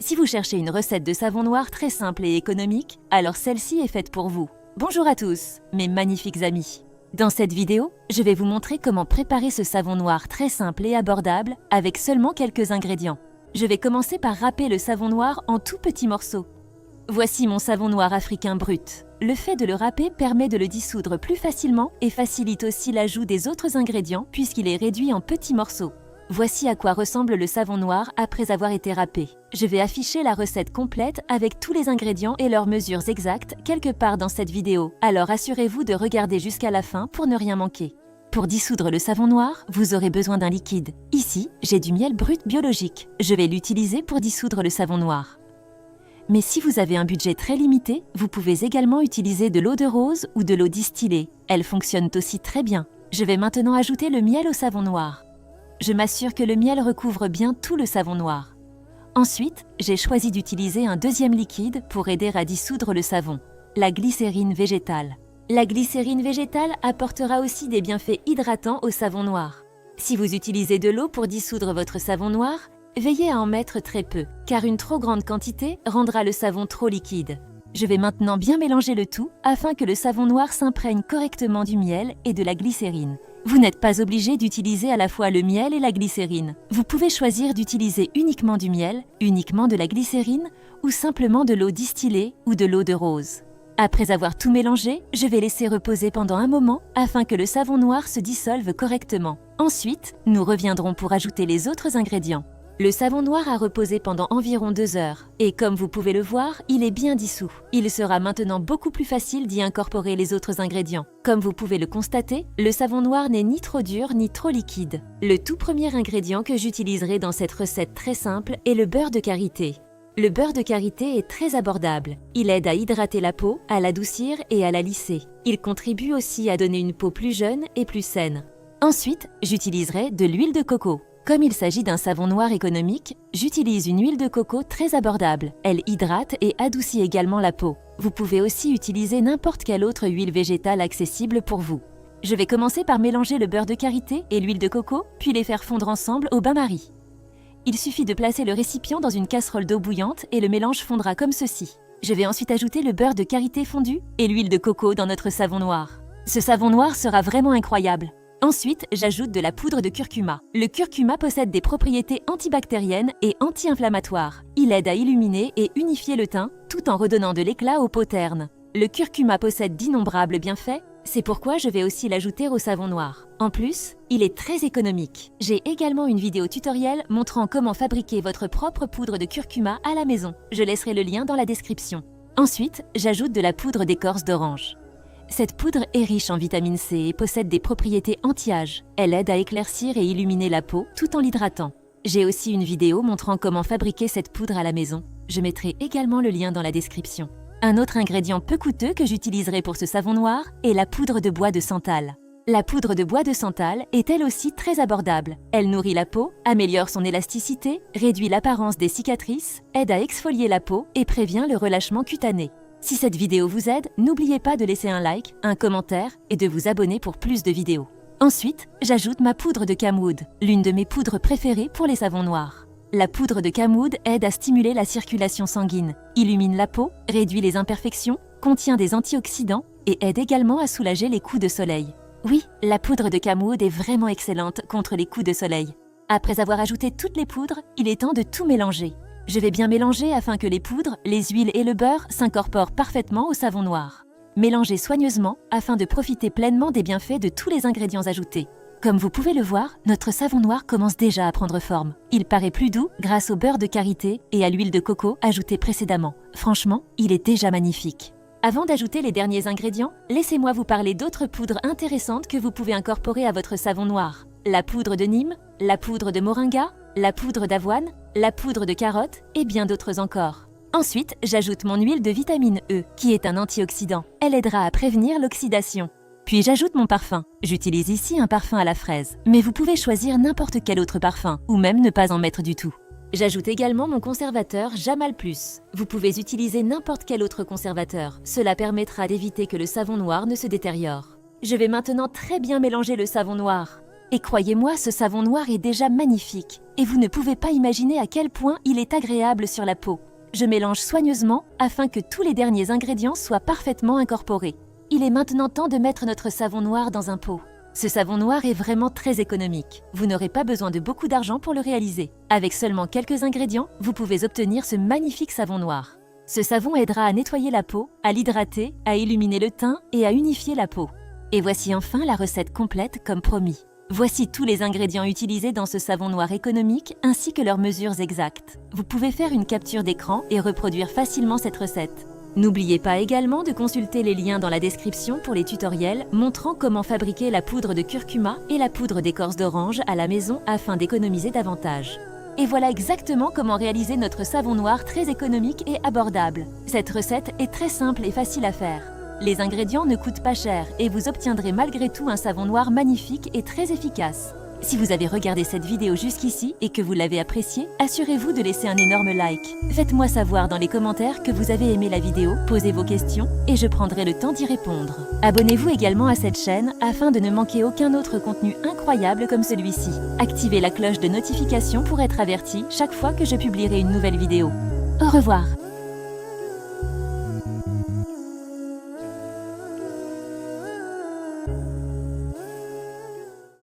Si vous cherchez une recette de savon noir très simple et économique, alors celle-ci est faite pour vous. Bonjour à tous, mes magnifiques amis. Dans cette vidéo, je vais vous montrer comment préparer ce savon noir très simple et abordable avec seulement quelques ingrédients. Je vais commencer par râper le savon noir en tout petits morceaux. Voici mon savon noir africain brut. Le fait de le râper permet de le dissoudre plus facilement et facilite aussi l'ajout des autres ingrédients puisqu'il est réduit en petits morceaux. Voici à quoi ressemble le savon noir après avoir été râpé. Je vais afficher la recette complète avec tous les ingrédients et leurs mesures exactes quelque part dans cette vidéo. Alors assurez-vous de regarder jusqu'à la fin pour ne rien manquer. Pour dissoudre le savon noir, vous aurez besoin d'un liquide. Ici, j'ai du miel brut biologique. Je vais l'utiliser pour dissoudre le savon noir. Mais si vous avez un budget très limité, vous pouvez également utiliser de l'eau de rose ou de l'eau distillée. Elles fonctionnent aussi très bien. Je vais maintenant ajouter le miel au savon noir. Je m'assure que le miel recouvre bien tout le savon noir. Ensuite, j'ai choisi d'utiliser un deuxième liquide pour aider à dissoudre le savon, la glycérine végétale. La glycérine végétale apportera aussi des bienfaits hydratants au savon noir. Si vous utilisez de l'eau pour dissoudre votre savon noir, veillez à en mettre très peu, car une trop grande quantité rendra le savon trop liquide. Je vais maintenant bien mélanger le tout afin que le savon noir s'imprègne correctement du miel et de la glycérine. Vous n'êtes pas obligé d'utiliser à la fois le miel et la glycérine. Vous pouvez choisir d'utiliser uniquement du miel, uniquement de la glycérine ou simplement de l'eau distillée ou de l'eau de rose. Après avoir tout mélangé, je vais laisser reposer pendant un moment afin que le savon noir se dissolve correctement. Ensuite, nous reviendrons pour ajouter les autres ingrédients. Le savon noir a reposé pendant environ 2 heures et comme vous pouvez le voir, il est bien dissous. Il sera maintenant beaucoup plus facile d'y incorporer les autres ingrédients. Comme vous pouvez le constater, le savon noir n'est ni trop dur ni trop liquide. Le tout premier ingrédient que j'utiliserai dans cette recette très simple est le beurre de karité. Le beurre de karité est très abordable. Il aide à hydrater la peau, à l'adoucir et à la lisser. Il contribue aussi à donner une peau plus jeune et plus saine. Ensuite, j'utiliserai de l'huile de coco. Comme il s'agit d'un savon noir économique, j'utilise une huile de coco très abordable. Elle hydrate et adoucit également la peau. Vous pouvez aussi utiliser n'importe quelle autre huile végétale accessible pour vous. Je vais commencer par mélanger le beurre de karité et l'huile de coco, puis les faire fondre ensemble au bain-marie. Il suffit de placer le récipient dans une casserole d'eau bouillante et le mélange fondra comme ceci. Je vais ensuite ajouter le beurre de karité fondu et l'huile de coco dans notre savon noir. Ce savon noir sera vraiment incroyable. Ensuite, j'ajoute de la poudre de curcuma. Le curcuma possède des propriétés antibactériennes et anti-inflammatoires. Il aide à illuminer et unifier le teint, tout en redonnant de l'éclat aux peaux ternes. Le curcuma possède d'innombrables bienfaits, c'est pourquoi je vais aussi l'ajouter au savon noir. En plus, il est très économique. J'ai également une vidéo tutoriel montrant comment fabriquer votre propre poudre de curcuma à la maison. Je laisserai le lien dans la description. Ensuite, j'ajoute de la poudre d'écorce d'orange. Cette poudre est riche en vitamine C et possède des propriétés anti-âge. Elle aide à éclaircir et illuminer la peau tout en l'hydratant. J'ai aussi une vidéo montrant comment fabriquer cette poudre à la maison. Je mettrai également le lien dans la description. Un autre ingrédient peu coûteux que j'utiliserai pour ce savon noir est la poudre de bois de santal. La poudre de bois de santal est elle aussi très abordable. Elle nourrit la peau, améliore son élasticité, réduit l'apparence des cicatrices, aide à exfolier la peau et prévient le relâchement cutané. Si cette vidéo vous aide, n'oubliez pas de laisser un like, un commentaire et de vous abonner pour plus de vidéos. Ensuite, j'ajoute ma poudre de camwood, l'une de mes poudres préférées pour les savons noirs. La poudre de camwood aide à stimuler la circulation sanguine, illumine la peau, réduit les imperfections, contient des antioxydants et aide également à soulager les coups de soleil. Oui, la poudre de camwood est vraiment excellente contre les coups de soleil. Après avoir ajouté toutes les poudres, il est temps de tout mélanger. Je vais bien mélanger afin que les poudres, les huiles et le beurre s'incorporent parfaitement au savon noir. Mélangez soigneusement afin de profiter pleinement des bienfaits de tous les ingrédients ajoutés. Comme vous pouvez le voir, notre savon noir commence déjà à prendre forme. Il paraît plus doux grâce au beurre de karité et à l'huile de coco ajoutée précédemment. Franchement, il est déjà magnifique. Avant d'ajouter les derniers ingrédients, laissez-moi vous parler d'autres poudres intéressantes que vous pouvez incorporer à votre savon noir. La poudre de Nîmes, la poudre de moringa, la poudre d'avoine, la poudre de carotte et bien d'autres encore. Ensuite, j'ajoute mon huile de vitamine E, qui est un antioxydant. Elle aidera à prévenir l'oxydation. Puis j'ajoute mon parfum. J'utilise ici un parfum à la fraise, mais vous pouvez choisir n'importe quel autre parfum, ou même ne pas en mettre du tout. J'ajoute également mon conservateur Jamal Plus. Vous pouvez utiliser n'importe quel autre conservateur. Cela permettra d'éviter que le savon noir ne se détériore. Je vais maintenant très bien mélanger le savon noir. Et croyez-moi, ce savon noir est déjà magnifique. Et vous ne pouvez pas imaginer à quel point il est agréable sur la peau. Je mélange soigneusement afin que tous les derniers ingrédients soient parfaitement incorporés. Il est maintenant temps de mettre notre savon noir dans un pot. Ce savon noir est vraiment très économique. Vous n'aurez pas besoin de beaucoup d'argent pour le réaliser. Avec seulement quelques ingrédients, vous pouvez obtenir ce magnifique savon noir. Ce savon aidera à nettoyer la peau, à l'hydrater, à illuminer le teint et à unifier la peau. Et voici enfin la recette complète comme promis. Voici tous les ingrédients utilisés dans ce savon noir économique ainsi que leurs mesures exactes. Vous pouvez faire une capture d'écran et reproduire facilement cette recette. N'oubliez pas également de consulter les liens dans la description pour les tutoriels montrant comment fabriquer la poudre de curcuma et la poudre d'écorce d'orange à la maison afin d'économiser davantage. Et voilà exactement comment réaliser notre savon noir très économique et abordable. Cette recette est très simple et facile à faire. Les ingrédients ne coûtent pas cher et vous obtiendrez malgré tout un savon noir magnifique et très efficace. Si vous avez regardé cette vidéo jusqu'ici et que vous l'avez appréciée, assurez-vous de laisser un énorme like. Faites-moi savoir dans les commentaires que vous avez aimé la vidéo, posez vos questions et je prendrai le temps d'y répondre. Abonnez-vous également à cette chaîne afin de ne manquer aucun autre contenu incroyable comme celui-ci. Activez la cloche de notification pour être averti chaque fois que je publierai une nouvelle vidéo. Au revoir!